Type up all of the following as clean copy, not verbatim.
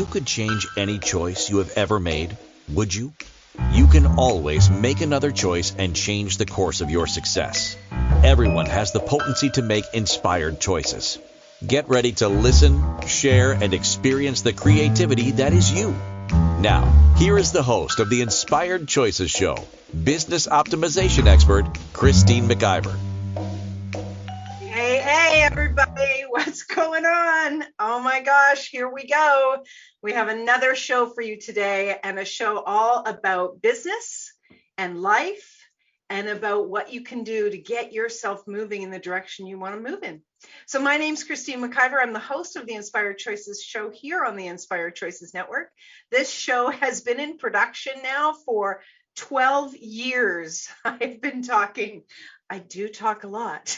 you could change any choice you have ever made, would you? You can always make another choice and change the course of your success. Everyone has the potency to make inspired choices. Get ready to listen, share, and experience the creativity that is you. Now, here is the host of the Inspired Choices Show, business optimization expert, Christine McIver. Hey, everybody, what's going on? Oh my gosh, here we go. We have another show for you today, and a show all about business and life and about what you can do to get yourself moving in the direction you want to move in. So my name's Christine McIver. I'm the host of the Inspired Choices show here on the Inspired Choices Network. This show has been in production now for 12 years. I've been talking. I do talk a lot,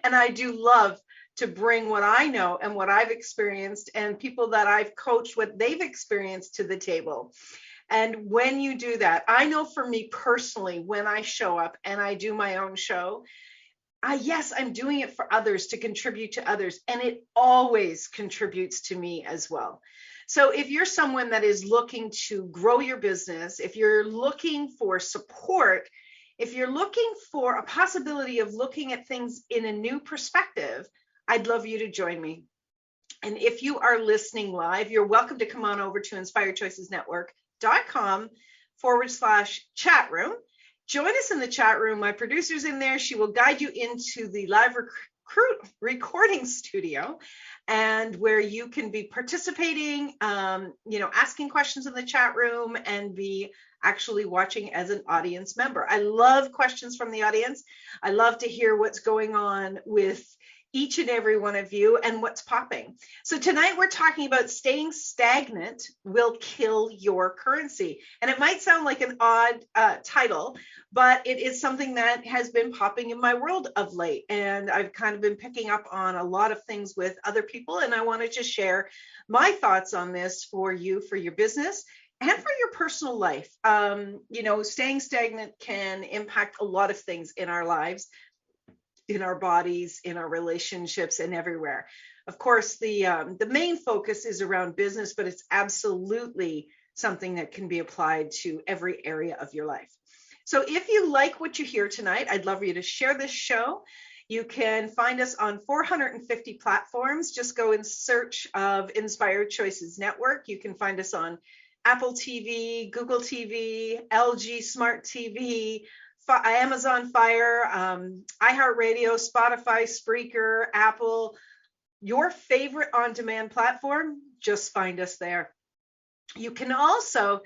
and I do love to bring what I know and what I've experienced and people that I've coached, what they've experienced to the table. And when you do that, I know for me personally, when I show up and I do my own show, yes, I'm doing it for others, to contribute to others, and it always contributes to me as well. So if you're someone that is looking to grow your business, if you're looking for support, if you're looking for a possibility of looking at things in a new perspective, I'd love you to join me. And if you are listening live, you're welcome to come on over to inspiredchoicesnetwork.com/chat room. Join us in the chat room. My producer's in there. She will guide you into the live recording studio, and where you can be participating, asking questions in the chat room and be actually watching as an audience member. I love questions from the audience. I love to hear what's going on with each and every one of you and what's popping. So tonight we're talking about staying stagnant will kill your currency. And it might sound like an odd title, but it is something that has been popping in my world of late. And I've kind of been picking up on a lot of things with other people. And I want to just share my thoughts on this for you, for your business, and for your personal life. Staying stagnant can impact a lot of things in our lives, in our bodies, in our relationships, and everywhere. Of course, the main focus is around business, but it's absolutely something that can be applied to every area of your life. So if you like what you hear tonight, I'd love you to share this show. You can find us on 450 platforms. Just go in search of Inspired Choices Network. You can find us on Apple TV, Google TV, LG Smart TV, Amazon Fire, iHeartRadio, Spotify, Spreaker, Apple, your favorite on-demand platform. Just find us there. You can also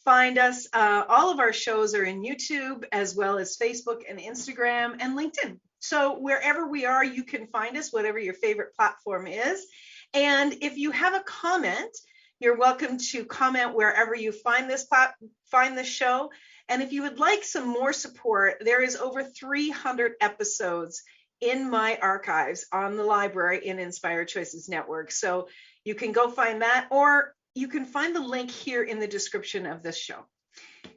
find us, all of our shows are in YouTube, as well as Facebook and Instagram and LinkedIn. So wherever we are, you can find us, whatever your favorite platform is. And if you have a comment, you're welcome to comment wherever you find this show. And if you would like some more support, there is over 300 episodes in my archives on the library in Inspired Choices Network. So you can go find that, or you can find the link here in the description of this show.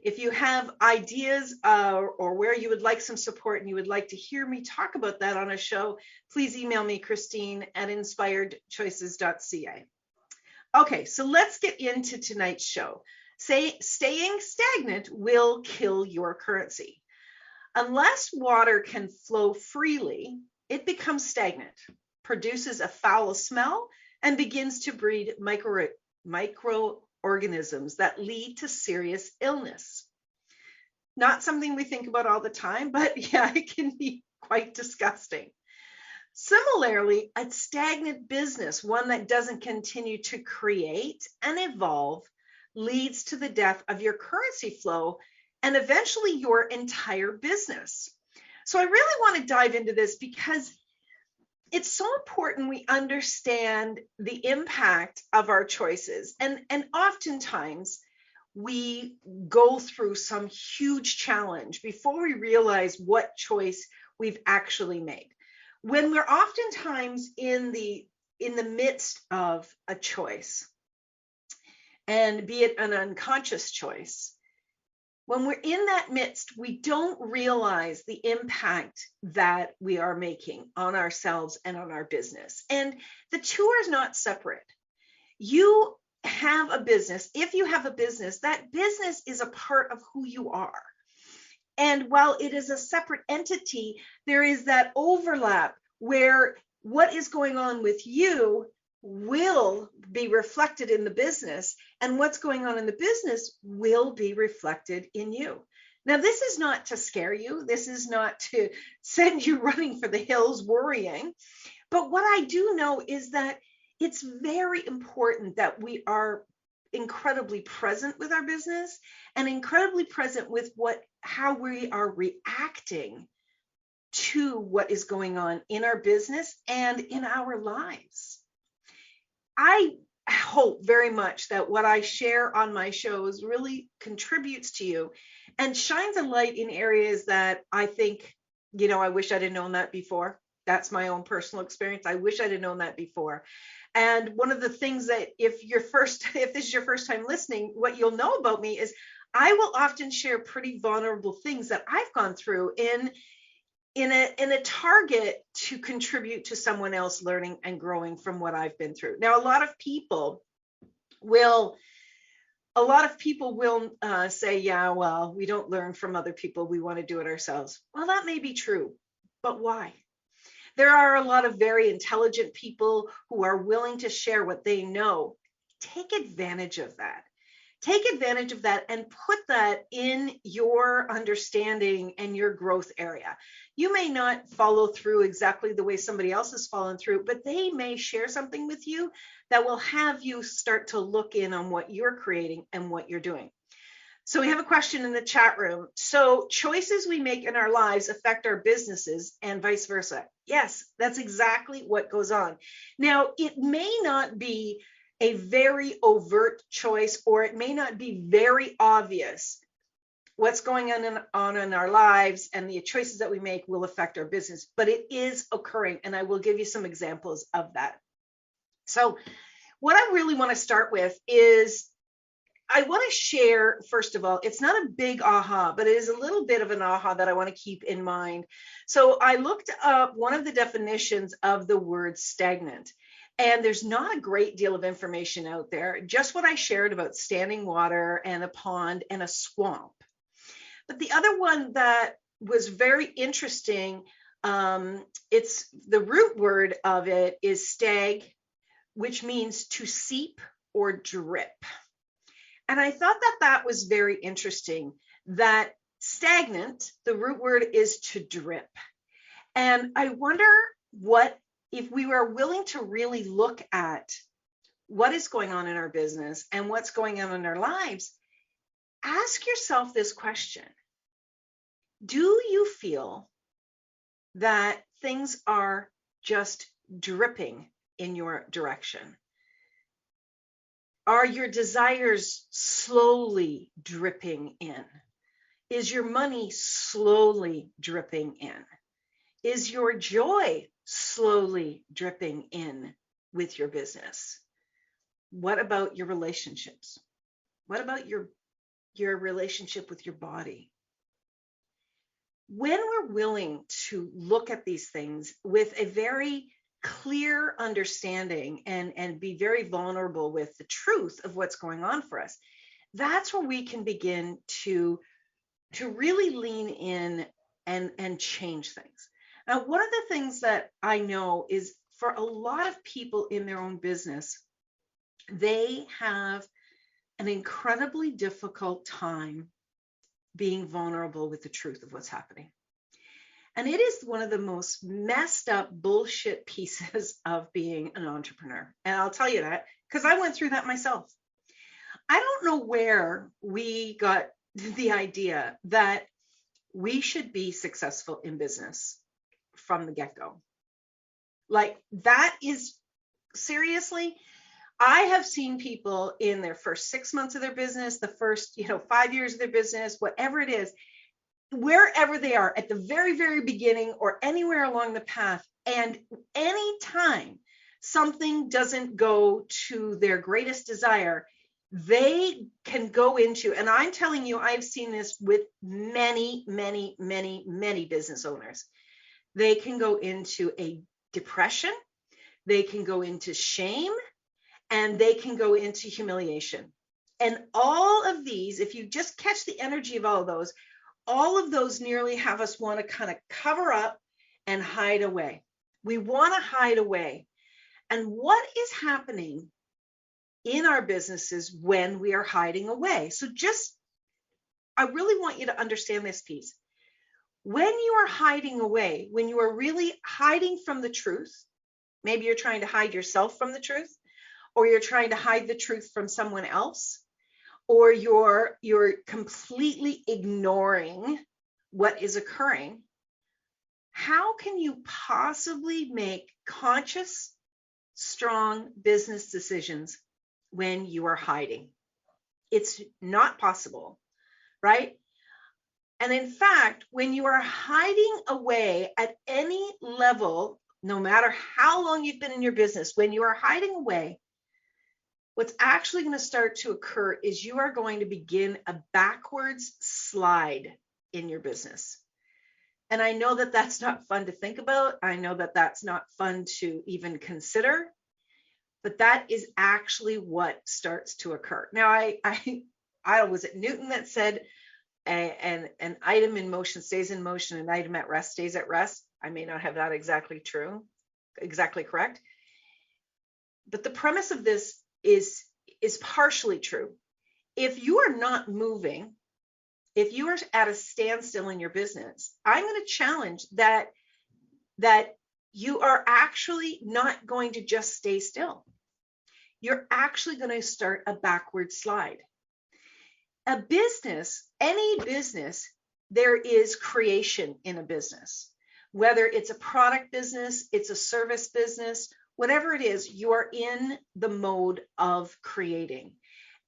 If you have ideas or where you would like some support and you would like to hear me talk about that on a show, please email me, Christine@inspiredchoices.ca. Okay, so let's get into tonight's show. Staying stagnant will kill your currency. Unless water can flow freely, it becomes stagnant, produces a foul smell, and begins to breed microorganisms that lead to serious illness. Not something we think about all the time, but yeah, it can be quite disgusting. Similarly, a stagnant business, one that doesn't continue to create and evolve, leads to the death of your currency flow and eventually your entire business. So I really want to dive into this because it's so important we understand the impact of our choices. And oftentimes we go through some huge challenge before we realize what choice we've actually made. When we're oftentimes in the midst of a choice, and be it an unconscious choice, when we're in that midst, we don't realize the impact that we are making on ourselves and on our business. And the two are not separate. You have a business, if you have a business, that business is a part of who you are. And while it is a separate entity, there is that overlap where what is going on with you will be reflected in the business, and what's going on in the business will be reflected in you. Now, this is not to scare you. This is not to send you running for the hills worrying. But what I do know is that it's very important that we are incredibly present with our business and incredibly present with how we are reacting to what is going on in our business and in our lives. I hope very much that what I share on my shows really contributes to you and shines a light in areas that I think, I wish I'd have known that before. That's my own personal experience. I wish I'd have known that before. And one of the things that if this is your first time listening, what you'll know about me is I will often share pretty vulnerable things that I've gone through in a target to contribute to someone else learning and growing from what I've been through. Now, a lot of people will say, yeah, well, we don't learn from other people. We want to do it ourselves. Well, that may be true, but why? There are a lot of very intelligent people who are willing to share what they know. Take advantage of that. Take advantage of that and put that in your understanding and your growth area. You may not follow through exactly the way somebody else has fallen through, but they may share something with you that will have you start to look in on what you're creating and what you're doing. So we have a question in the chat room. So choices we make in our lives affect our businesses and vice versa. Yes, that's exactly what goes on. Now, it may not be a very overt choice, or it may not be very obvious what's going on in our lives, and the choices that we make will affect our business, but it is occurring, and I will give you some examples of that. So what I really want to start with is I want to share, first of all, it's not a big aha, but it is a little bit of an aha that I want to keep in mind. So I looked up one of the definitions of the word stagnant, and there's not a great deal of information out there, just what I shared about standing water and a pond and a swamp. But the other one that was very interesting, it's the root word of it is stag, which means to seep or drip. And I thought that that was very interesting, that stagnant, the root word is to drip. And I wonder what, if we were willing to really look at what is going on in our business and what's going on in our lives, ask yourself this question. Do you feel that things are just dripping in your direction? Are your desires slowly dripping in? Is your money slowly dripping in? Is your joy slowly dripping in with your business? What about your relationships? What about your relationship with your body? When we're willing to look at these things with a very clear understanding and be very vulnerable with the truth of what's going on for us, that's where we can begin to really lean in and change things. Now, one of the things that I know is for a lot of people in their own business, they have an incredibly difficult time being vulnerable with the truth of what's happening. And it is one of the most messed up bullshit pieces of being an entrepreneur. And I'll tell you that because I went through that myself. I don't know where we got the idea that we should be successful in business from the get-go. Like, that is seriously, I have seen people in their first 6 months of their business, the first 5 years of their business, whatever it is, wherever they are at the very, very beginning or anywhere along the path. And anytime something doesn't go to their greatest desire, they can go into, and I'm telling you, I've seen this with many, many, many, many business owners. They can go into a depression. They can go into shame. and they can go into humiliation. And all of these, if you just catch the energy of all of those nearly have us want to kind of cover up and hide away. We want to hide away. And what is happening in our businesses when we are hiding away? So I really want you to understand this piece. When you are hiding away, when you are really hiding from the truth, maybe you're trying to hide yourself from the truth, or you're trying to hide the truth from someone else, or you're completely ignoring what is occurring, how can you possibly make conscious, strong business decisions when you are hiding? It's not possible, right? And in fact, when you are hiding away at any level, no matter how long you've been in your business, when you are hiding away, what's actually going to start to occur is you are going to begin a backwards slide in your business. And I know that that's not fun to think about. I know that that's not fun to even consider, but that is actually what starts to occur. Now, I was it Newton that said, an item in motion stays in motion, an item at rest stays at rest. I may not have that exactly correct. But the premise of this is partially true. If you are not moving, if you are at a standstill in your business, I'm going to challenge that you are actually not going to just stay still. You're actually going to start a backward slide. A business, any business, there is creation in a business. Whether it's a product business, it's a service business, whatever it is, you are in the mode of creating.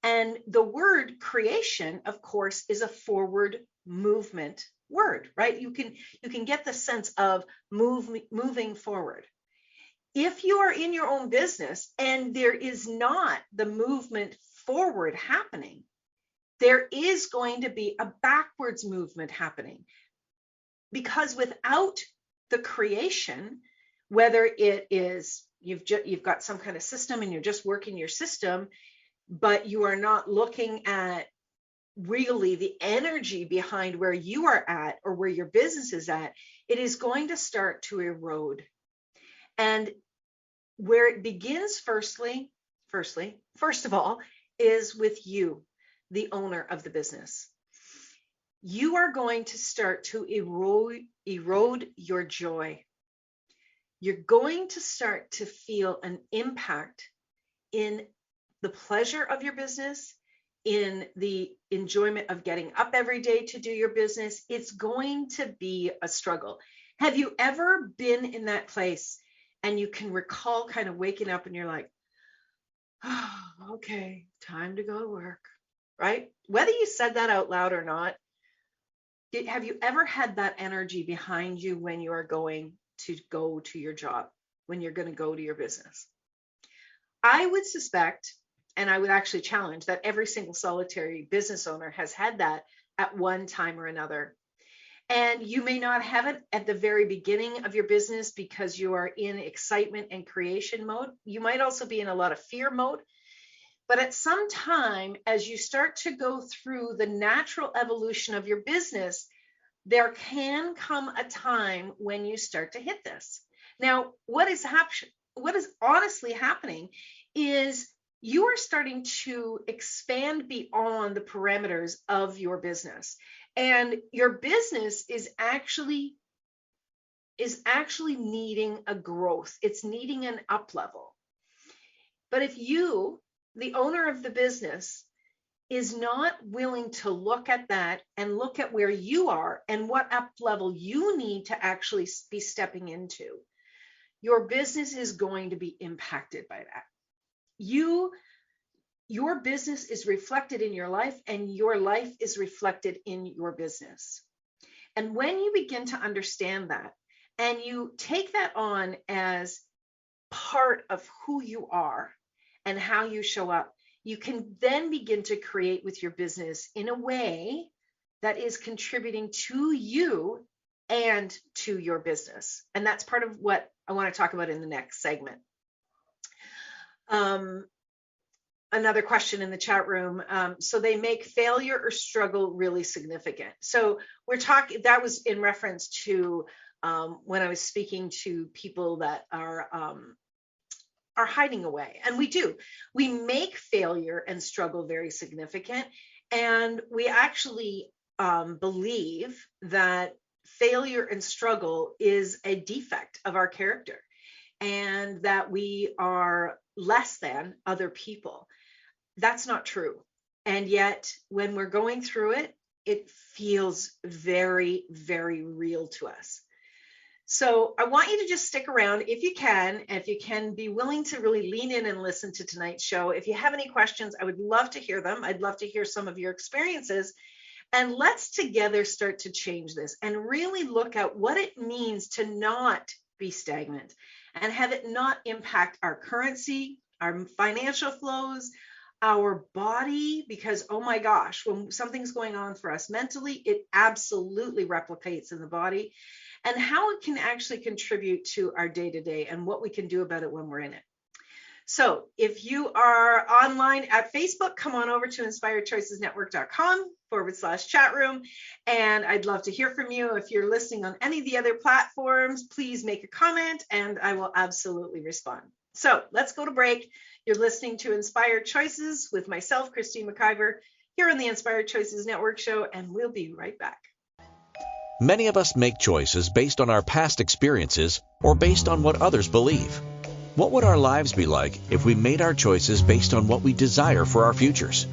And the word creation, of course, is a forward movement word, right? You can get the sense of moving forward. If you are in your own business and there is not the movement forward happening, there is going to be a backwards movement happening. Because without the creation, whether it is you've got some kind of system and you're just working your system, but you are not looking at really the energy behind where you are at or where your business is at, it is going to start to erode. And where it begins first of all, is with you, the owner of the business. You are going to start to erode your joy. You're going to start to feel an impact in the pleasure of your business, in the enjoyment of getting up every day to do your business. It's going to be a struggle. Have you ever been in that place and you can recall kind of waking up and you're like, oh, okay, time to go to work, right? Whether you said that out loud or not, have you ever had that energy behind you when you are going to go to your job, when you're going to go to your business? I would suspect, and I would actually challenge, that every single solitary business owner has had that at one time or another. And you may not have it at the very beginning of your business because you are in excitement and creation mode. You might also be in a lot of fear mode. But at some time, as you start to go through the natural evolution of your business, there can come a time when you start to hit this. Now, what is honestly happening is you are starting to expand beyond the parameters of your business. And your business is actually needing a growth. It's needing an up level. But if you, the owner of the business, is not willing to look at that and look at where you are and what up level you need to actually be stepping into, your business is going to be impacted by that. Your business is reflected in your life, and your life is reflected in your business. And when you begin to understand that, and you take that on as part of who you are and how you show up, you can then begin to create with your business in a way that is contributing to you and to your business. And that's part of what I want to talk about in the next segment. another question in the chat room. So they make failure or struggle really significant. So we're talking, that was in reference to when I was speaking to people that are hiding away. And we make failure and struggle very significant. And we actually believe that failure and struggle is a defect of our character, and that we are less than other people. That's not true. And yet, when we're going through it, it feels very, very real to us. So I want you to just stick around if you can, and if you can be willing to really lean in and listen to tonight's show. If you have any questions, I would love to hear them. I'd love to hear some of your experiences. And let's together start to change this and really look at what it means to not be stagnant and have it not impact our currency, our financial flows, our body, because, oh my gosh, when something's going on for us mentally, it absolutely replicates in the body, and how it can actually contribute to our day-to-day and what we can do about it when we're in it. So if you are online at Facebook, come on over to inspiredchoicesnetwork.com/chat room. And I'd love to hear from you. If you're listening on any of the other platforms, please make a comment and I will absolutely respond. So let's go to break. You're listening to Inspired Choices with myself, Christine McIver, here on the Inspired Choices Network show, and we'll be right back. Many of us make choices based on our past experiences or based on what others believe. What would our lives be like if we made our choices based on what we desire for our futures?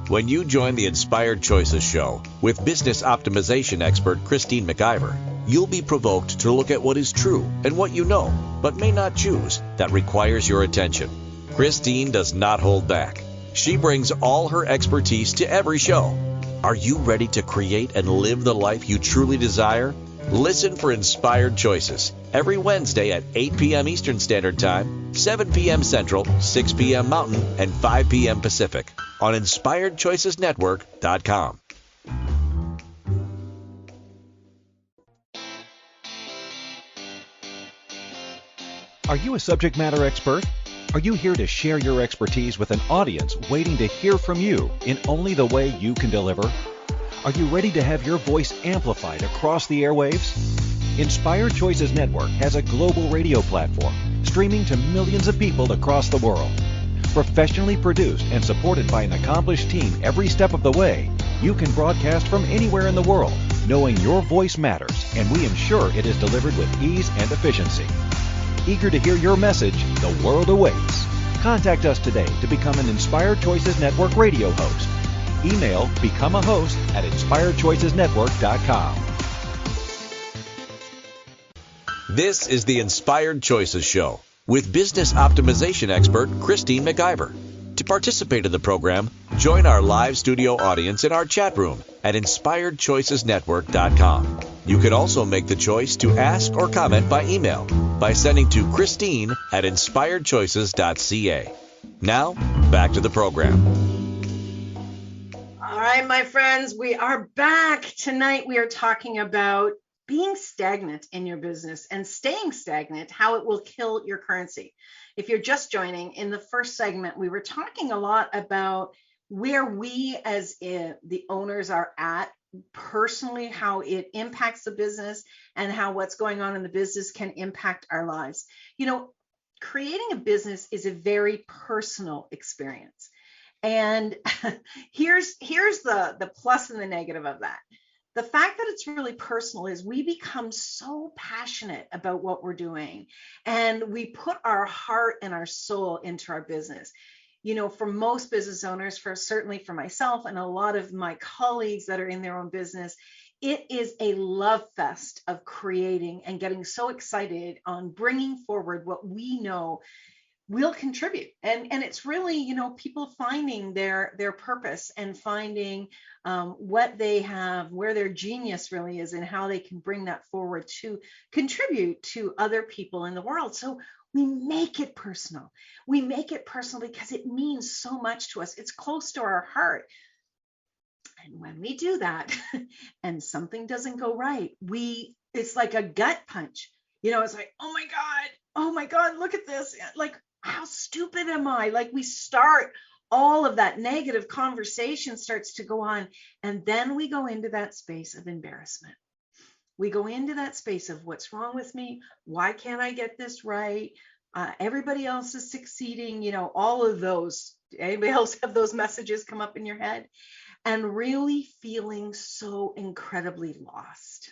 When you join the Inspired Choices show with business optimization expert Christine McIver, you'll be provoked to look at what is true and what you know, but may not choose, that requires your attention. Christine does not hold back. She brings all her expertise to every show. Are you ready to create and live the life you truly desire? Listen for Inspired Choices every Wednesday at 8 p.m. Eastern Standard Time, 7 p.m. Central, 6 p.m. Mountain, and 5 p.m. Pacific on InspiredChoicesNetwork.com. Are you a subject matter expert? Are you here to share your expertise with an audience waiting to hear from you in only the way you can deliver? Are you ready to have your voice amplified across the airwaves? Inspired Choices Network has a global radio platform streaming to millions of people across the world. Professionally produced and supported by an accomplished team every step of the way, you can broadcast from anywhere in the world, knowing your voice matters, and we ensure it is delivered with ease and efficiency. Eager to hear your message, the world awaits. Contact us today to become an Inspired Choices Network radio host. Email becomeahost@inspiredchoicesnetwork.com. This is the Inspired Choices Show with business optimization expert Christine McIver. To participate in the program, join our live studio audience in our chat room at InspiredChoicesNetwork.com. You can also make the choice to ask or comment by email by sending to Christine@InspiredChoices.ca. Now, back to the program. All right, my friends, we are back. Tonight we are talking about being stagnant in your business and staying stagnant, how it will kill your currency. If you're just joining, in the first segment, we were talking a lot about where we as the owners are at personally, how it impacts the business and how what's going on in the business can impact our lives. You know, creating a business is a very personal experience. And here's the plus and the negative of that. The fact that it's really personal is we become so passionate about what we're doing, and we put our heart and our soul into our business. You know, for most business owners, certainly for myself and a lot of my colleagues that are in their own business, it is a love fest of creating and getting so excited on bringing forward what we know will contribute. And it's really, you know, people finding their purpose and finding what they have, where their genius really is, and how they can bring that forward to contribute to other people in the world. So we make it personal. We make it personal because it means so much to us. It's close to our heart. And when we do that and something doesn't go right, it's like a gut punch. You know, it's like, oh my God, look at this. Like, how stupid am I? Like, we start all of that negative conversation starts to go on. And then we go into that space of embarrassment. We go into that space of what's wrong with me? Why can't I get this right? Everybody else is succeeding, all of those. Anybody else have those messages come up in your head? And really feeling so incredibly lost.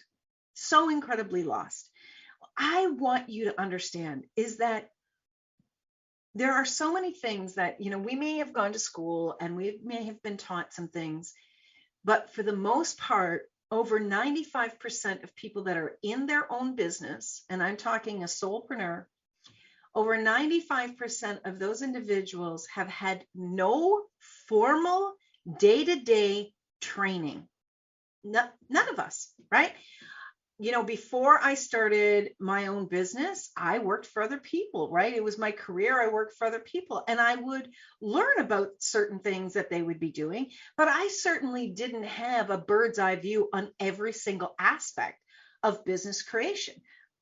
So incredibly lost. I want you to understand is that there are so many things that, we may have gone to school and we may have been taught some things, but for the most part, over 95% of people that are in their own business, and I'm talking a solopreneur, over 95% of those individuals have had no formal day-to-day training. None of us, right? Before I started my own business, I worked for other people, right? It was my career. I worked for other people, and I would learn about certain things that they would be doing, but I certainly didn't have a bird's eye view on every single aspect of business creation.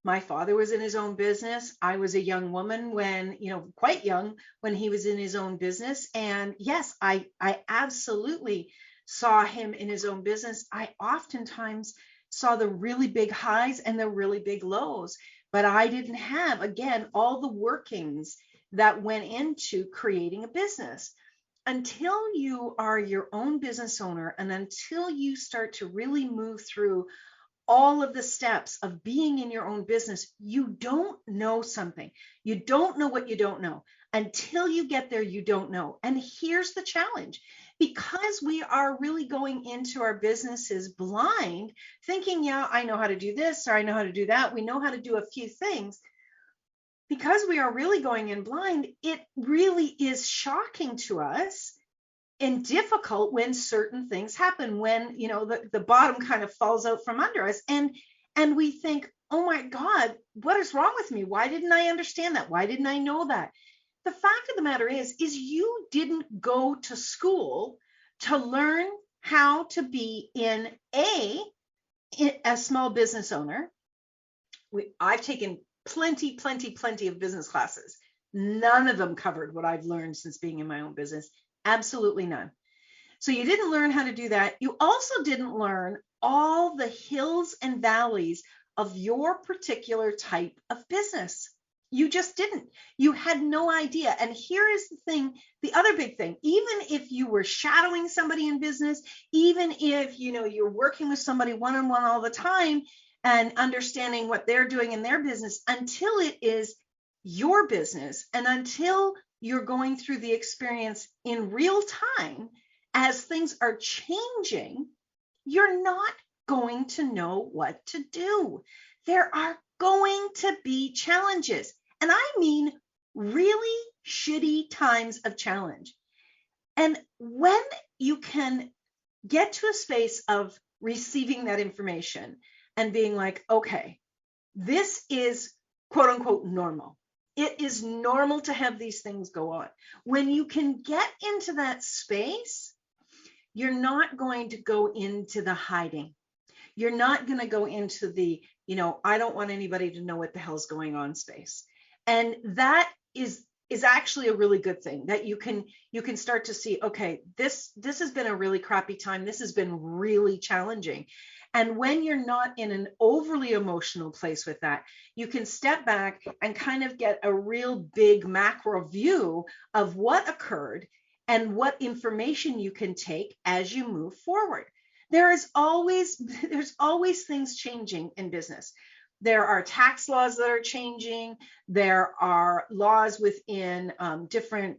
My father was in his own business. I was a young woman when, quite young when he was in his own business. And yes, I absolutely saw him in his own business. I oftentimes saw the really big highs and the really big lows, but I didn't have, again, all the workings that went into creating a business. Until you are your own business owner and until you start to really move through all of the steps of being in your own business, you don't know something. You don't know what you don't know. Until you get there, you don't know. And here's the challenge. Because we are really going into our businesses blind, thinking, yeah, I know how to do this, or I know how to do that. We know how to do a few things. Because we are really going in blind, it really is shocking to us and difficult when certain things happen, when, the bottom kind of falls out from under us. And we think, oh my God, what is wrong with me? Why didn't I understand that? Why didn't I know that? The fact of the matter is you didn't go to school to learn how to be in a small business owner. I've taken plenty of business classes. None of them covered what I've learned since being in my own business. Absolutely none. So you didn't learn how to do that. You also didn't learn all the hills and valleys of your particular type of business. You just didn't. You had no idea. And here is the thing, the other big thing, even if you were shadowing somebody in business, even if, you're working with somebody one-on-one all the time and understanding what they're doing in their business, until it is your business and until you're going through the experience in real time as things are changing, you're not going to know what to do. There are going to be challenges. And I mean really shitty times of challenge. And when you can get to a space of receiving that information and being like, okay, this is quote unquote normal. It is normal to have these things go on. When you can get into that space, you're not going to go into the hiding. You're not going to go into the, I don't want anybody to know what the hell's going on space. And that is actually a really good thing, that you can start to see, okay, this has been a really crappy time. This has been really challenging. And when you're not in an overly emotional place with that, you can step back and kind of get a real big macro view of what occurred and what information you can take as you move forward. There's always things changing in business. There are tax laws that are changing. There are laws within different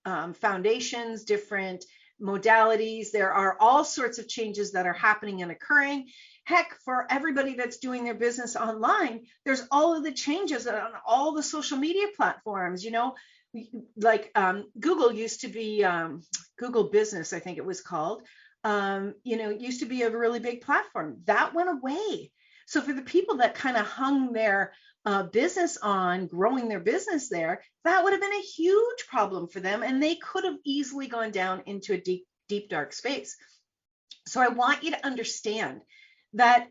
foundations, different modalities. There are all sorts of changes that are happening and occurring. Heck, for everybody that's doing their business online, there's all of the changes on all the social media platforms, like Google used to be, Google Business, I think it was called, used to be a really big platform. That went away. So for the people that kind of hung their business on growing their business there, that would have been a huge problem for them. And they could have easily gone down into a deep, dark space. So I want you to understand that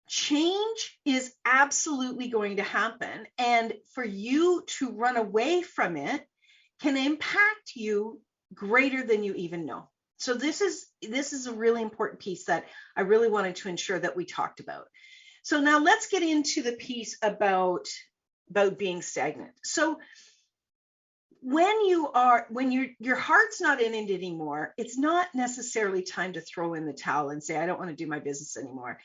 change is absolutely going to happen. And for you to run away from it can impact you greater than you even know. So this is a really important piece that I really wanted to ensure that we talked about. So now let's get into the piece about being stagnant. So when your heart's not in it anymore, it's not necessarily time to throw in the towel and say, I don't want to do my business anymore.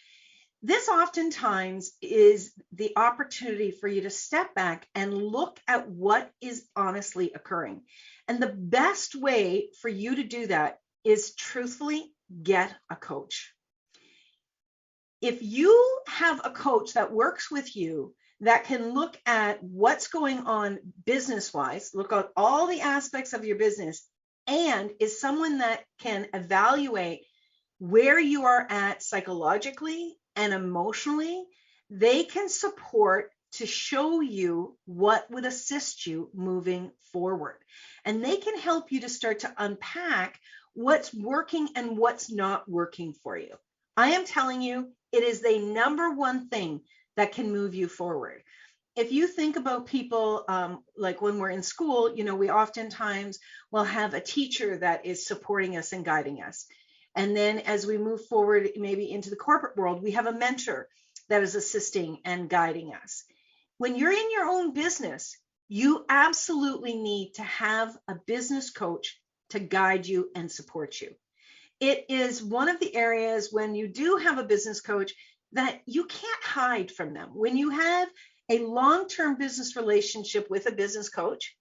This oftentimes is the opportunity for you to step back and look at what is honestly occurring. And the best way for you to do that is truthfully get a coach. If you have a coach that works with you, that can look at what's going on business-wise, look at all the aspects of your business, and is someone that can evaluate where you are at psychologically and emotionally, they can support to show you what would assist you moving forward. And they can help you to start to unpack what's working and what's not working for you. I am telling you, it is the number one thing that can move you forward. If you think about people, like when we're in school, we oftentimes will have a teacher that is supporting us and guiding us. And then as we move forward, maybe into the corporate world, we have a mentor that is assisting and guiding us. When you're in your own business, you absolutely need to have a business coach to guide you and support you. It is one of the areas when you do have a business coach that you can't hide from them. When you have a long-term business relationship with a business coach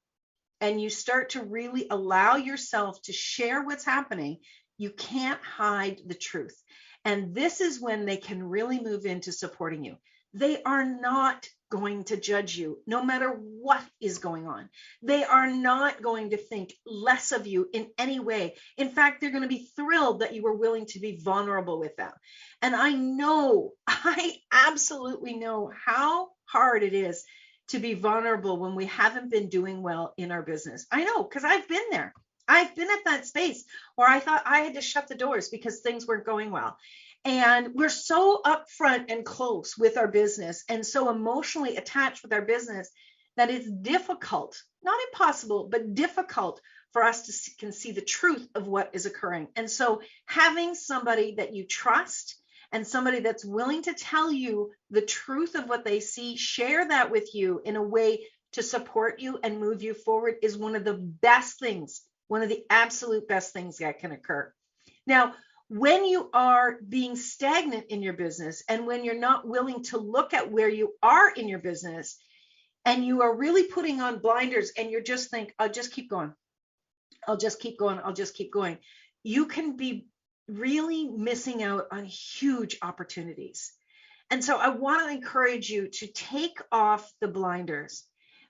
and you start to really allow yourself to share what's happening, you can't hide the truth. And this is when they can really move into supporting you. They are not going to judge you no matter what is going on. They are not going to think less of you in any way. In fact, they're going to be thrilled that you were willing to be vulnerable with them. And I absolutely know how hard it is to be vulnerable when we haven't been doing well in our business. I know, because I've been there. I've been at that space where I thought I had to shut the doors because things weren't going well. And we're so upfront and close with our business and so emotionally attached with our business that it's difficult, not impossible, but difficult for us to can see the truth of what is occurring. And so having somebody that you trust and somebody that's willing to tell you the truth of what they see, share that with you in a way to support you and move you forward is one of the best things, one of the absolute best things that can occur. Now, when you are being stagnant in your business and when you're not willing to look at where you are in your business and you are really putting on blinders and you're just think, I'll just keep going. I'll just keep going. I'll just keep going. You can be really missing out on huge opportunities. And so I want to encourage you to take off the blinders.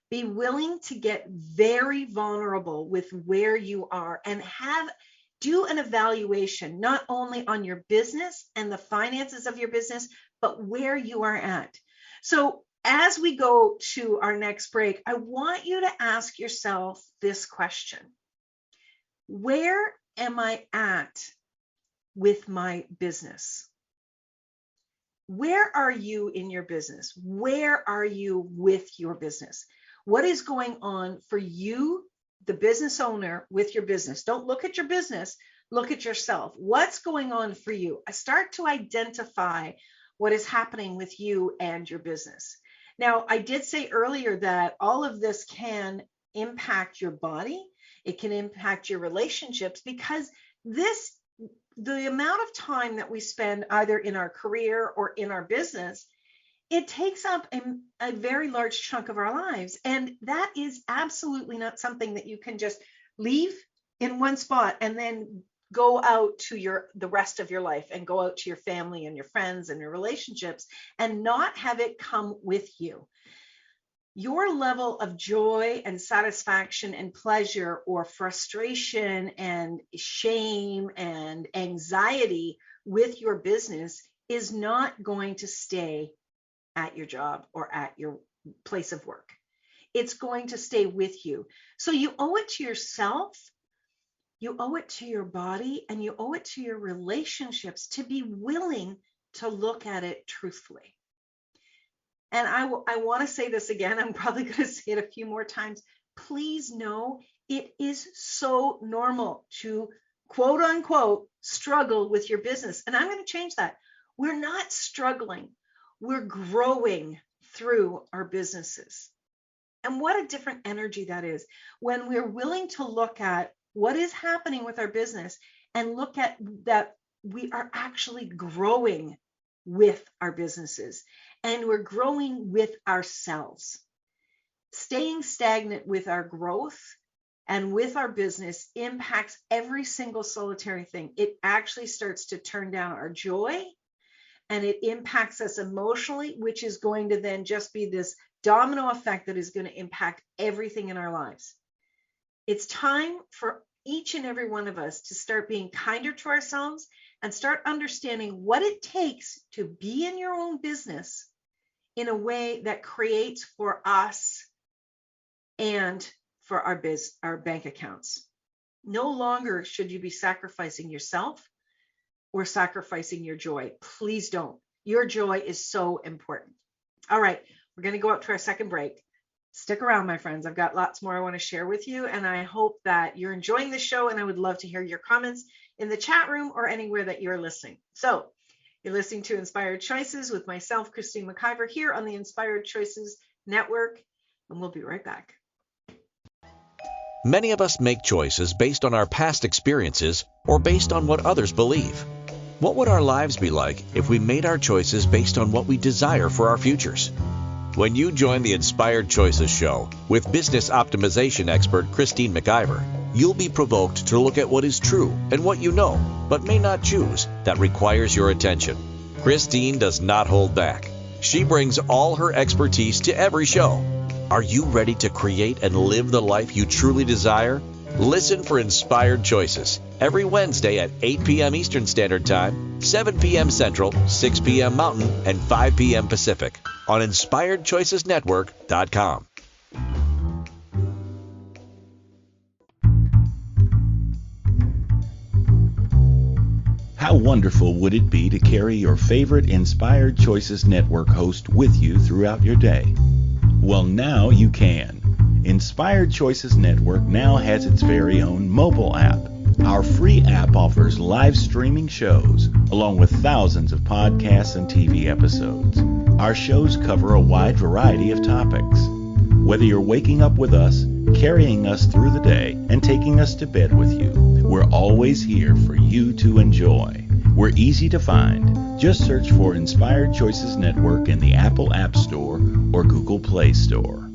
Be willing to get very vulnerable with where you are and do an evaluation, not only on your business and the finances of your business, but where you are at. So as we go to our next break, I want you to ask yourself this question. Where am I at with my business? Where are you in your business? Where are you with your business? What is going on for you, the business owner, with your business? Don't look at your business, look at yourself. What's going on for you? Start to identify what is happening with you and your business. Now, I did say earlier that all of this can impact your body. It can impact your relationships because the amount of time that we spend either in our career or in our business, it takes up a very large chunk of our lives. And that is absolutely not something that you can just leave in one spot and then go out to the rest of your life and go out to your family and your friends and your relationships and not have it come with you. Your level of joy and satisfaction and pleasure or frustration and shame and anxiety with your business is not going to stay at your job or at your place of work. It's going to stay with you. So you owe it to yourself, you owe it to your body, and you owe it to your relationships to be willing to look at it truthfully. And I want to say this again, I'm probably going to say it a few more times. Please know It is so normal to quote unquote struggle with your business. And I'm going to change that. We're not struggling. We're growing through our businesses. And what a different energy that is when we're willing to look at what is happening with our business and look at that we are actually growing with our businesses and we're growing with ourselves. Staying stagnant with our growth and with our business impacts every single solitary thing. It actually starts to turn down our joy and it impacts us emotionally, which is going to then just be this domino effect that is going to impact everything in our lives. It's time for each and every one of us to start being kinder to ourselves and start understanding what it takes to be in your own business in a way that creates for us and for our bank accounts. No longer should you be sacrificing yourself or sacrificing your joy. Please don't. Your joy is so important. All right, we're going to go up to our second break. Stick around, my friends. I've got lots more I want to share with you, and I hope that you're enjoying the show, and I would love to hear your comments in the chat room or anywhere that you're listening. So you're listening to Inspired Choices with myself, Christine McIver, here on the Inspired Choices Network, and we'll be right back. Many of us make choices based on our past experiences or based on what others believe. What would our lives be like if we made our choices based on what we desire for our futures? When you join the Inspired Choices show with business optimization expert Christine McIver, you'll be provoked to look at what is true and what you know, but may not choose, that requires your attention. Christine does not hold back. She brings all her expertise to every show. Are you ready to create and live the life you truly desire? Listen for Inspired Choices every Wednesday at 8 p.m. Eastern Standard Time, 7 p.m. Central, 6 p.m. Mountain, and 5 p.m. Pacific on InspiredChoicesNetwork.com. How wonderful would it be to carry your favorite Inspired Choices Network host with you throughout your day? Well, now you can. Inspired Choices Network now has its very own mobile app. Our free app offers live streaming shows, along with thousands of podcasts and TV episodes. Our shows cover a wide variety of topics. Whether you're waking up with us, carrying us through the day, and taking us to bed with you, we're always here for you to enjoy. We're easy to find. Just search for Inspired Choices Network in the Apple App Store or Google Play Store.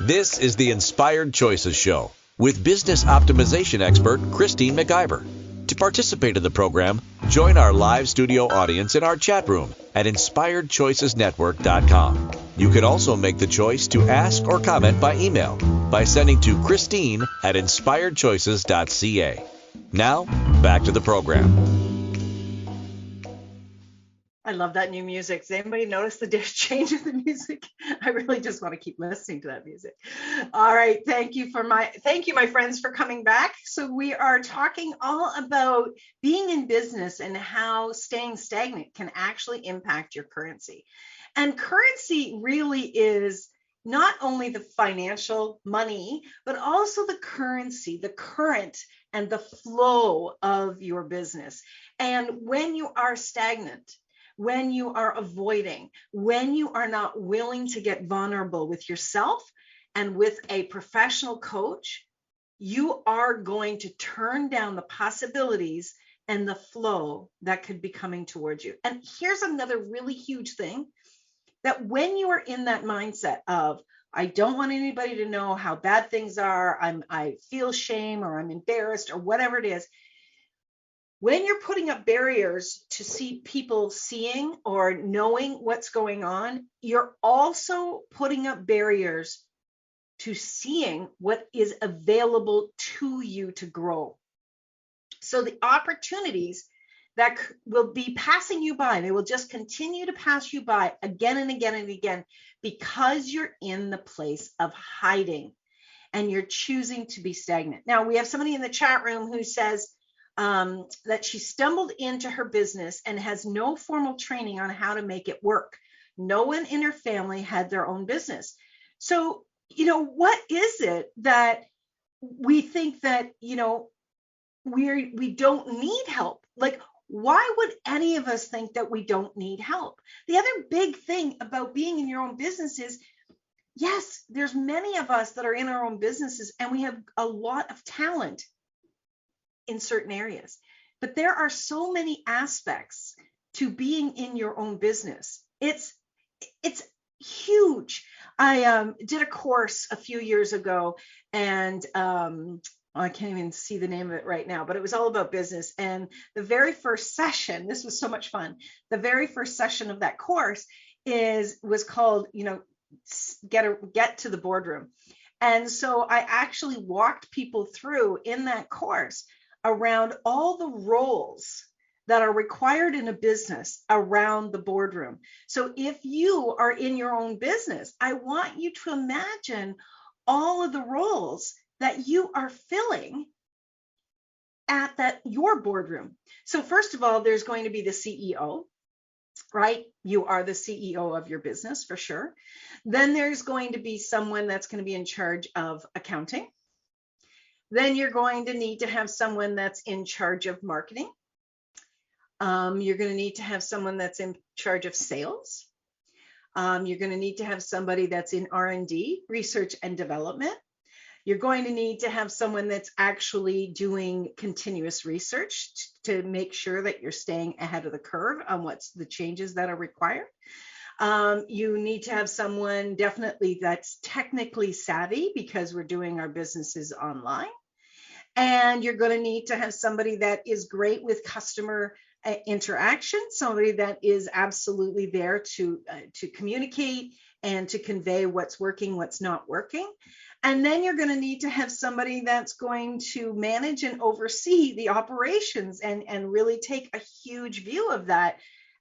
This is the Inspired Choices Show with business optimization expert Christine McIver. To participate in the program, join our live studio audience in our chat room at InspiredChoicesNetwork.com. You can also make the choice to ask or comment by email by sending to Christine@InspiredChoices.ca. Now, back to the program. I love that new music. Does anybody notice the change in the music? I really just want to keep listening to that music. All right. Thank you, my friends, for coming back. So we are talking all about being in business and how staying stagnant can actually impact your currency. And currency really is not only the financial money, but also the currency, the current and the flow of your business. And when you are stagnant, when you are avoiding, when you are not willing to get vulnerable with yourself and with a professional coach, you are going to turn down the possibilities and the flow that could be coming towards you. And here's another really huge thing, that when you are in that mindset of, I don't want anybody to know how bad things are, I feel shame or I'm embarrassed or whatever it is, when you're putting up barriers to see people seeing or knowing what's going on, you're also putting up barriers to seeing what is available to you to grow. So the opportunities that will be passing you by, they will just continue to pass you by again and again and again, because you're in the place of hiding and you're choosing to be stagnant. Now, we have somebody in the chat room who says, that she stumbled into her business and has no formal training on how to make it work. No one in her family had their own business. So what is it that we think that, we don't need help? Like, why would any of us think that we don't need help? The other big thing about being in your own business is, yes, there's many of us that are in our own businesses and we have a lot of talent in certain areas, but there are so many aspects to being in your own business. It's huge. I did a course a few years ago, and I can't even see the name of it right now, but it was all about business. And the very first session, this was so much fun. The very first session of that course was called, get to the boardroom. And so I actually walked people through in that course around all the roles that are required in a business around the boardroom. So if you are in your own business, I want you to imagine all of the roles that you are filling at your boardroom. So first of all, there's going to be the CEO, right? You are the CEO of your business for sure. Then there's going to be someone that's going to be in charge of accounting. Then you're going to need to have someone that's in charge of marketing. You're going to need to have someone that's in charge of sales. You're going to need to have somebody that's in R&D, research and development. You're going to need to have someone that's actually doing continuous research to make sure that you're staying ahead of the curve on what's the changes that are required. You need to have someone definitely that's technically savvy, because we're doing our businesses online. And you're going to need to have somebody that is great with customer interaction, somebody that is absolutely there to communicate and to convey what's working, what's not working. And then you're going to need to have somebody that's going to manage and oversee the operations and really take a huge view of that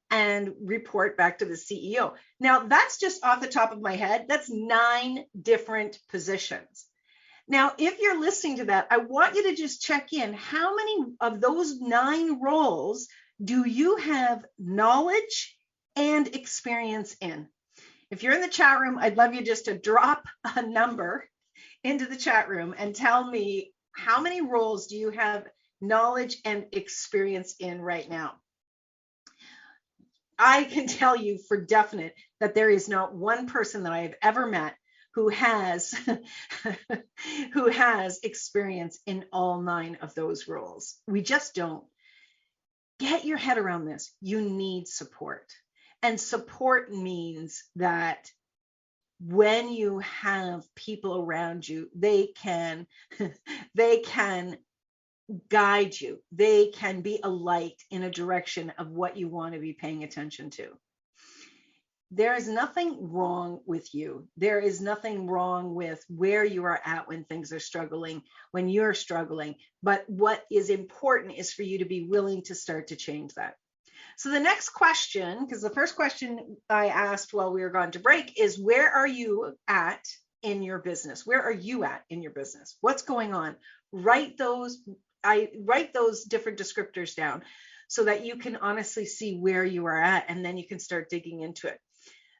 and report back to the CEO. Now, that's just off the top of my head. That's 9 different positions. Now, if you're listening to that, I want you to just check in. How many of those 9 roles do you have knowledge and experience in? If you're in the chat room, I'd love you just to drop a number into the chat room and tell me, how many roles do you have knowledge and experience in right now? I can tell you for definite that there is not one person that I have ever met who has experience in all 9 of those roles. We just don't. Get your head around this. You need support. And support means that when you have people around you, they can guide you. They can be a light in a direction of what you want to be paying attention to. There is nothing wrong with you. There is nothing wrong with where you are at when things are struggling, when you're struggling. But what is important is for you to be willing to start to change that. So the next question, because the first question I asked while we were gone to break is, where are you at in your business? Where are you at in your business? What's going on? Write those different descriptors down so that you can honestly see where you are at, and then you can start digging into it.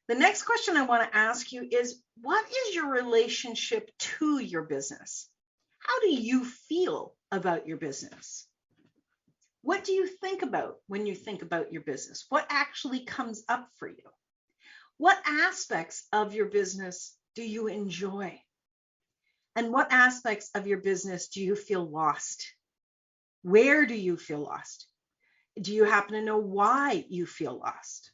The next question I want to ask you is, what is your relationship to your business? How do you feel about your business? What do you think about when you think about your business? What actually comes up for you? What aspects of your business do you enjoy? And what aspects of your business do you feel lost? Where do you feel lost? Do you happen to know why you feel lost?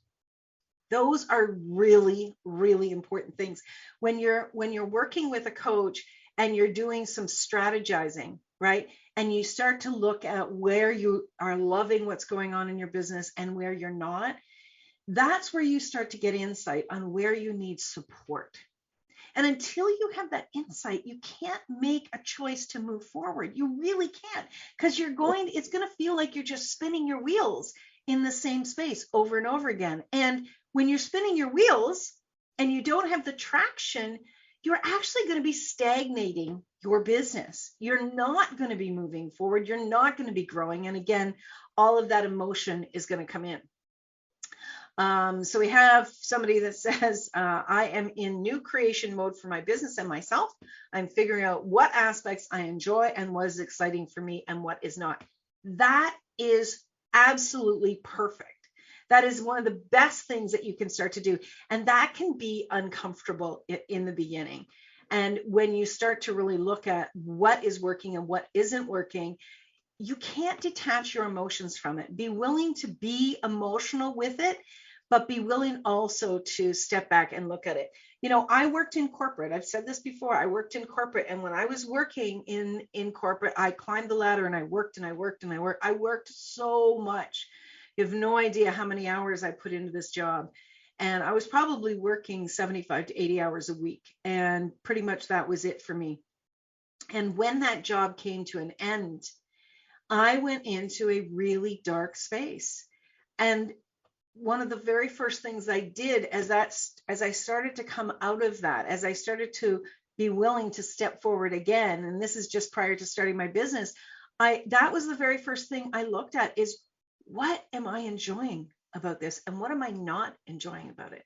Those are really, really important things. When you're working with a coach and you're doing some strategizing, right? And you start to look at where you are loving what's going on in your business and where you're not, that's where you start to get insight on where you need support. And until you have that insight, you can't make a choice to move forward. You really can't, because it's going to feel like you're just spinning your wheels in the same space over and over again. And when you're spinning your wheels and you don't have the traction, you're actually going to be stagnating your business. You're not going to be moving forward. You're not going to be growing. And again, all of that emotion is going to come in. So we have somebody that says, I am in new creation mode for my business and myself. I'm figuring out what aspects I enjoy and what is exciting for me and what is not. That is absolutely perfect. That is one of the best things that you can start to do. And that can be uncomfortable in the beginning. And when you start to really look at what is working and what isn't working, you can't detach your emotions from it. Be willing to be emotional with it, but be willing also to step back and look at it. You know, I worked in corporate. I've said this before. I worked in corporate. And when I was working in corporate, I climbed the ladder and I worked and I worked and I worked. I worked so much. You have no idea how many hours I put into this job. And I was probably working 75 to 80 hours a week. And pretty much that was it for me. And when that job came to an end, I went into a really dark space. And one of the very first things I did as I started to come out of that, as I started to be willing to step forward again, and this is just prior to starting my business, that was the very first thing I looked at is, what am I enjoying about this? And what am I not enjoying about it?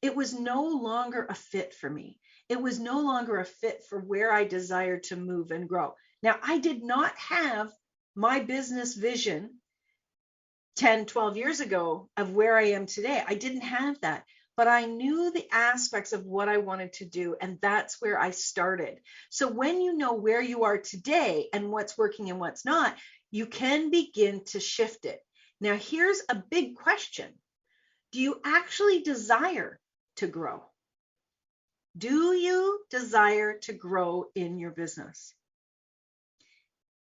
It was no longer a fit for me. It was no longer a fit for where I desired to move and grow. Now, I did not have my business vision 10, 12 years ago of where I am today. I didn't have that, but I knew the aspects of what I wanted to do. And that's where I started. So when you know where you are today and what's working and what's not, you can begin to shift it. Now, here's a big question. Do you actually desire to grow? Do you desire to grow in your business?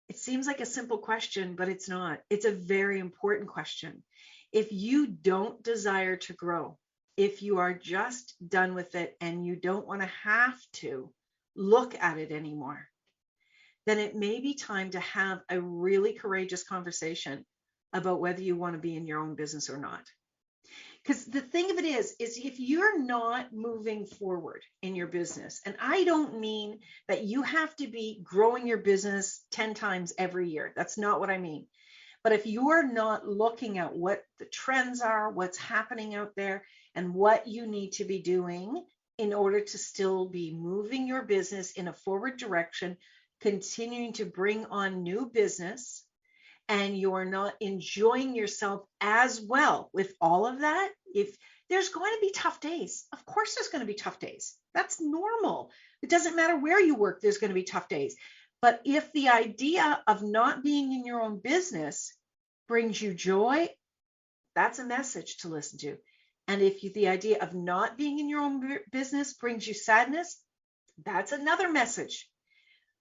It seems like a simple question, but it's not. It's a very important question. If you don't desire to grow, if you are just done with it and you don't want to have to look at it anymore, then it may be time to have a really courageous conversation about whether you want to be in your own business or not. Because the thing of it is if you're not moving forward in your business, and I don't mean that you have to be growing your business 10 times every year. That's not what I mean. But if you're not looking at what the trends are, what's happening out there, and what you need to be doing in order to still be moving your business in a forward direction, continuing to bring on new business, and you're not enjoying yourself as well with all of that, if there's going to be tough days, of course there's going to be tough days. That's normal. It doesn't matter where you work, there's going to be tough days. But if the idea of not being in your own business brings you joy, that's a message to listen to. And if the idea of not being in your own business brings you sadness, that's another message.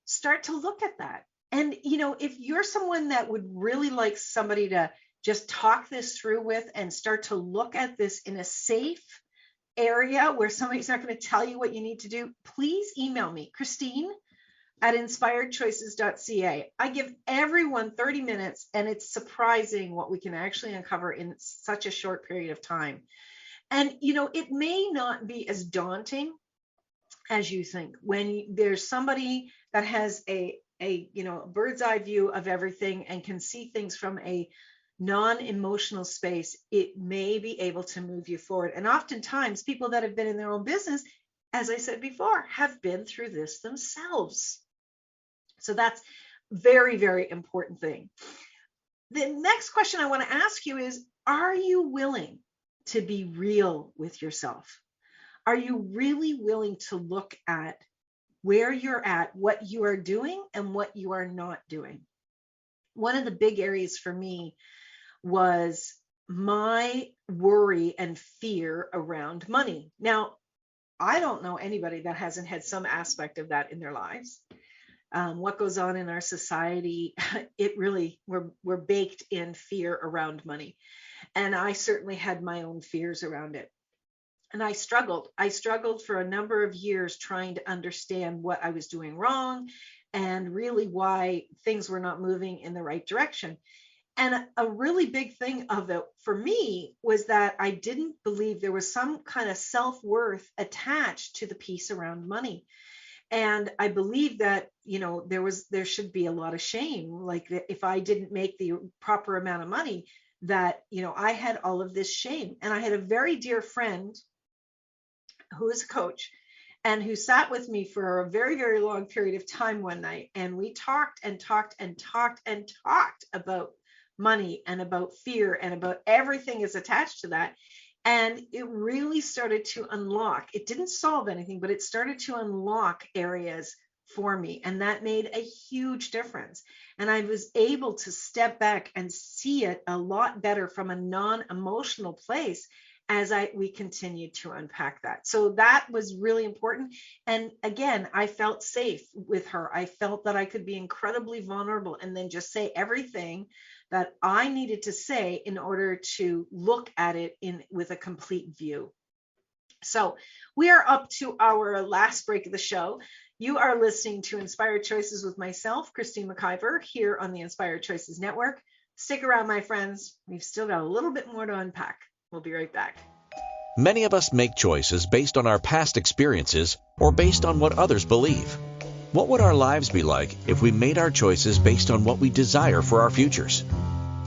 Start to look at that. And, you know, if you're someone that would really like somebody to just talk this through with and start to look at this in a safe area where somebody's not going to tell you what you need to do, please email me, Christine@inspiredchoices.ca. I give everyone 30 minutes, and it's surprising what we can actually uncover in such a short period of time. And, you know, it may not be as daunting as you think when there's somebody that has a bird's eye view of everything and can see things from a non-emotional space. It may be able to move you forward. And oftentimes people that have been in their own business, as I said before, have been through this themselves. So that's very, very important thing. The next question I want to ask you is, are you willing to be real with yourself? Are you really willing to look at where you're at, what you are doing, and what you are not doing? One of the big areas for me was my worry and fear around money. Now, I don't know anybody that hasn't had some aspect of that in their lives. What goes on in our society, it really, we're baked in fear around money. And I certainly had my own fears around it. And I struggled for a number of years trying to understand what I was doing wrong and really why things were not moving in the right direction. And a really big thing of it for me was that I didn't believe there was some kind of self-worth attached to the piece around money. And I believe that, you know, there should be a lot of shame. Like if I didn't make the proper amount of money, that, I had all of this shame. And I had a very dear friend who is a coach and who sat with me for a very, very long period of time one night. And we talked and talked and talked and talked about money and about fear and about everything is attached to that. And it really started to unlock. It didn't solve anything, but it started to unlock areas for me. And that made a huge difference. And I was able to step back and see it a lot better from a non-emotional place as we continued to unpack that. So that was really important. And again, I felt safe with her. I felt that I could be incredibly vulnerable and then just say everything that I needed to say in order to look at it with a complete view. So we are up to our last break of the show. You are listening to Inspired Choices with myself, Christine McIver, here on the Inspired Choices Network. Stick around, my friends. We've still got a little bit more to unpack. We'll be right back. Many of us make choices based on our past experiences or based on what others believe. What would our lives be like if we made our choices based on what we desire for our futures?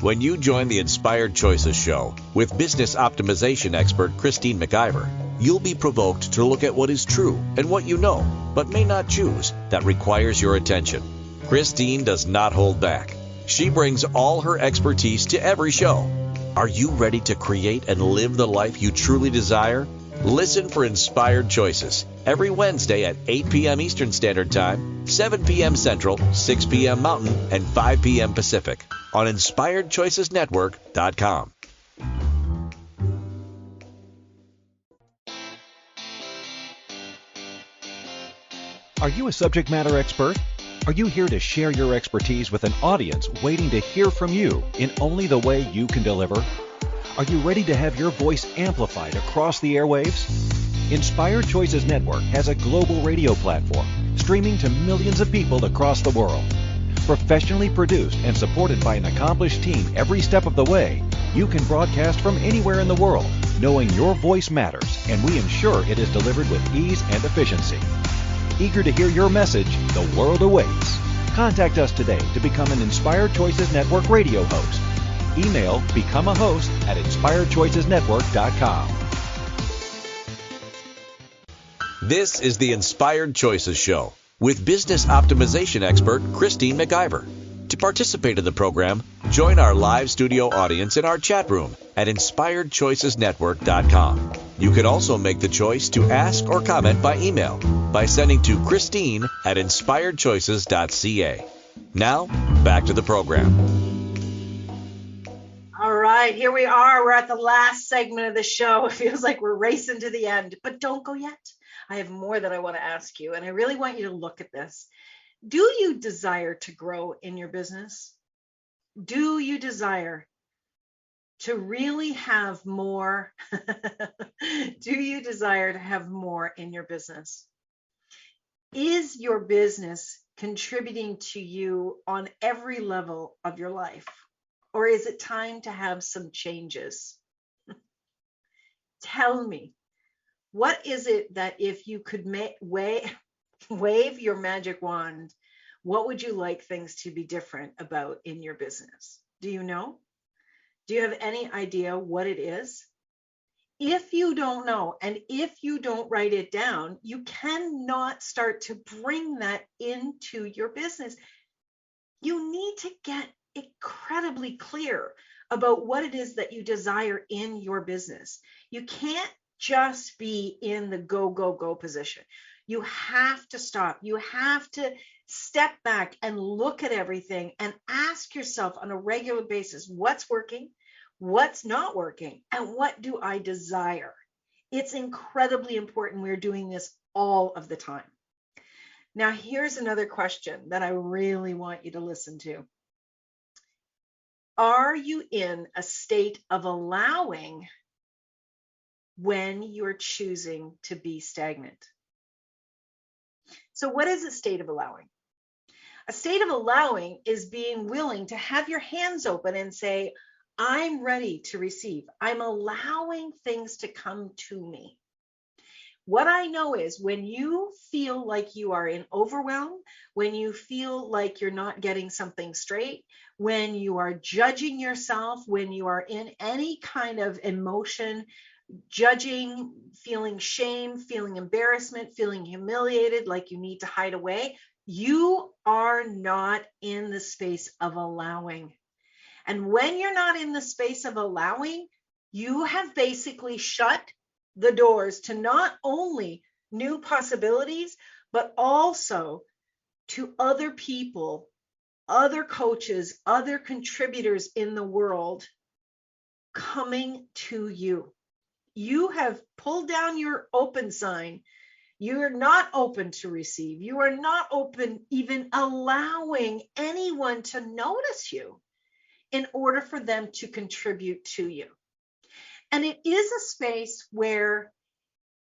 When you join the Inspired Choices show with business optimization expert Christine McIver, you'll be provoked to look at what is true and what you know, but may not choose, that requires your attention. Christine does not hold back. She brings all her expertise to every show. Are you ready to create and live the life you truly desire? Listen for Inspired Choices every Wednesday at 8 p.m. Eastern Standard Time, 7 p.m. Central, 6 p.m. Mountain, and 5 p.m. Pacific on InspiredChoicesNetwork.com. Are you a subject matter expert? Are you here to share your expertise with an audience waiting to hear from you in only the way you can deliver? Are you ready to have your voice amplified across the airwaves? Inspired Choices Network has a global radio platform streaming to millions of people across the world. Professionally produced and supported by an accomplished team every step of the way, you can broadcast from anywhere in the world, knowing your voice matters, and we ensure it is delivered with ease and efficiency. Eager to hear your message, the world awaits. Contact us today to become an Inspired Choices Network radio host. Email becomeahost@inspiredchoicesnetwork.com. This is the Inspired Choices Show with business optimization expert Christine McIver. To participate in the program, join our live studio audience in our chat room at InspiredChoicesNetwork.com. You can also make the choice to ask or comment by email by sending to Christine@InspiredChoices.ca. Now, back to the program. All right, here we are. We're at the last segment of the show. It feels like we're racing to the end, but don't go yet. I have more that I want to ask you, and I really want you to look at this. Do you desire to grow in your business? Do you desire to really have more? Do you desire to have more in your business? Is your business contributing to you on every level of your life? Or is it time to have some changes? Tell me, what is it that if you could wave your magic wand, what would you like things to be different about in your business? Do you know? Do you have any idea what it is? If you don't know, and if you don't write it down, you cannot start to bring that into your business. You need to get incredibly clear about what it is that you desire in your business. You can't just be in the go, go, go position. You have to stop. You have to step back and look at everything and ask yourself on a regular basis, what's working, what's not working, and what do I desire? It's incredibly important. We're doing this all of the time. Now, here's another question that I really want you to listen to. Are you in a state of allowing when you're choosing to be stagnant? So what is a state of allowing? A state of allowing is being willing to have your hands open and say, I'm ready to receive. I'm allowing things to come to me. What I know is when you feel like you are in overwhelm, when you feel like you're not getting something straight, when you are judging yourself, when you are in any kind of emotion, judging, feeling shame, feeling embarrassment, feeling humiliated, like you need to hide away, you are not in the space of allowing. And when you're not in the space of allowing, you have basically shut the doors to not only new possibilities, but also to other people, other coaches, other contributors in the world coming to you. You have pulled down your open sign. You are not open to receive. You are not open, even allowing anyone to notice you in order for them to contribute to you. And it is a space where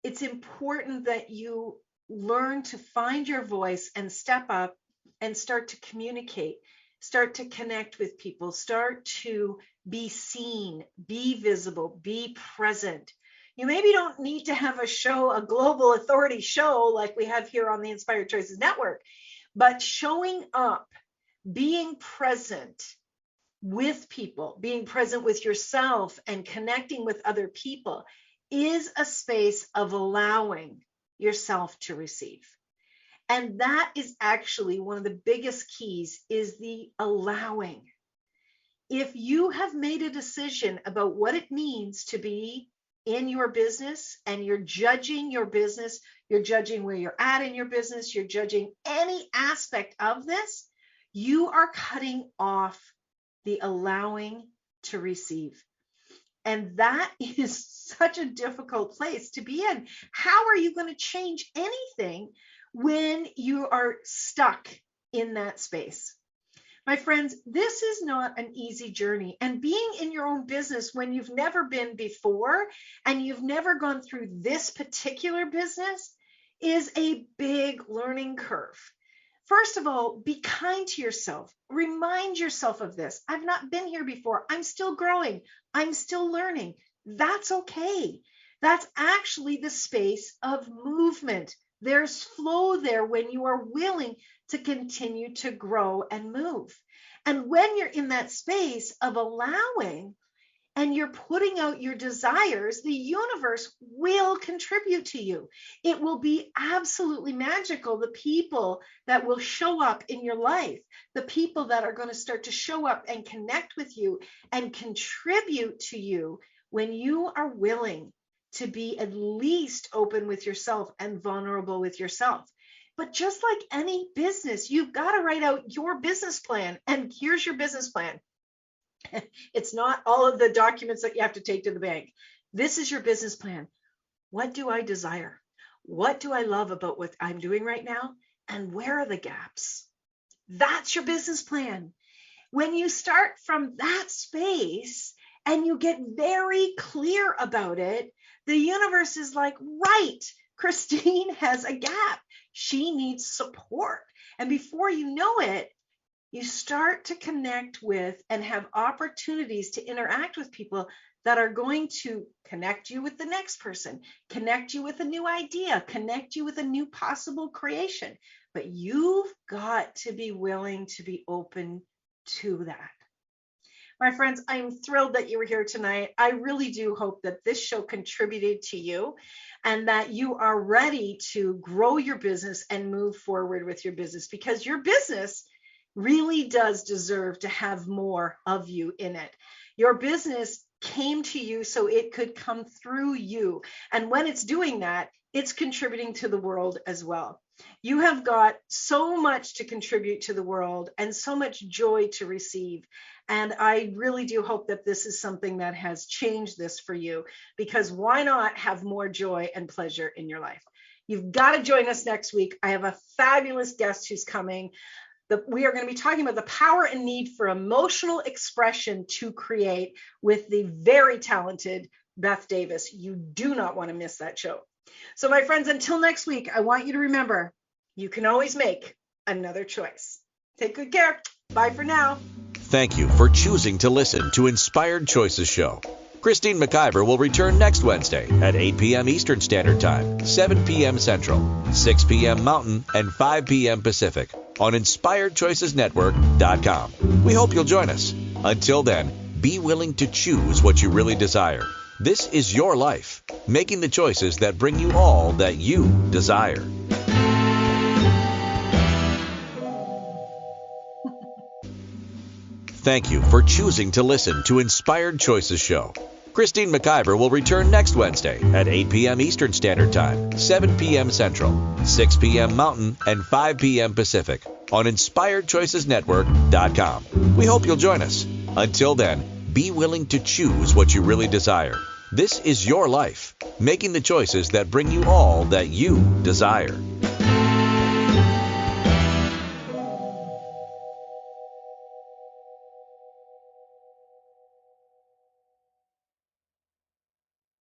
it's important that you learn to find your voice and step up and start to communicate, start to connect with people, start to be seen, be visible, be present. You maybe don't need to have a show, a global authority show like we have here on the Inspired Choices Network, but showing up, being present with people, being present with yourself and connecting with other people is a space of allowing yourself to receive. And that is actually one of the biggest keys, is the allowing. If you have made a decision about what it means to be in your business and you're judging your business, you're judging where you're at in your business, you're judging any aspect of this, you are cutting off the allowing to receive. And that is such a difficult place to be in. How are you going to change anything when you are stuck in that space? My friends, this is not an easy journey. And being in your own business when you've never been before and you've never gone through this particular business is a big learning curve. First of all, be kind to yourself. Remind yourself of this. I've not been here before. I'm still growing. I'm still learning. That's okay. That's actually the space of movement. There's flow there when you are willing to continue to grow and move. And when you're in that space of allowing and you're putting out your desires, the universe will contribute to you. It will be absolutely magical. The people that will show up in your life, the people that are going to start to show up and connect with you and contribute to you when you are willing to be at least open with yourself and vulnerable with yourself. But just like any business, you've got to write out your business plan. And here's your business plan. It's not all of the documents that you have to take to the bank. This is your business plan. What do I desire? What do I love about what I'm doing right now? And where are the gaps? That's your business plan. When you start from that space and you get very clear about it, the universe is like, right, Christine has a gap. She needs support. And before you know it, you start to connect with and have opportunities to interact with people that are going to connect you with the next person, connect you with a new idea, connect you with a new possible creation. But you've got to be willing to be open to that. My friends, I'm thrilled that you were here tonight. I really do hope that this show contributed to you and that you are ready to grow your business and move forward with your business, because your business really does deserve to have more of you in it. Your business came to you so it could come through you. And when it's doing that, it's contributing to the world as well. You have got so much to contribute to the world and so much joy to receive. And I really do hope that this is something that has changed this for you, because why not have more joy and pleasure in your life? You've got to join us next week. I have a fabulous guest who's coming. We are going to be talking about the power and need for emotional expression to create with the very talented Beth Davis. You do not want to miss that show. So my friends, until next week, I want you to remember, you can always make another choice. Take good care. Bye for now. Thank you for choosing to listen to Inspired Choices Show. Christine McIver will return next Wednesday at 8 p.m. Eastern Standard Time, 7 p.m. Central, 6 p.m. Mountain, and 5 p.m. Pacific on InspiredChoicesNetwork.com. We hope you'll join us. Until then, be willing to choose what you really desire. This is your life, making the choices that bring you all that you desire. Thank you for choosing to listen to Inspired Choices Show. Christine McIver will return next Wednesday at 8 p.m. Eastern Standard Time, 7 p.m. Central, 6 p.m. Mountain, and 5 p.m. Pacific on InspiredChoicesNetwork.com. We hope you'll join us. Until then, be willing to choose what you really desire. This is your life, making the choices that bring you all that you desire.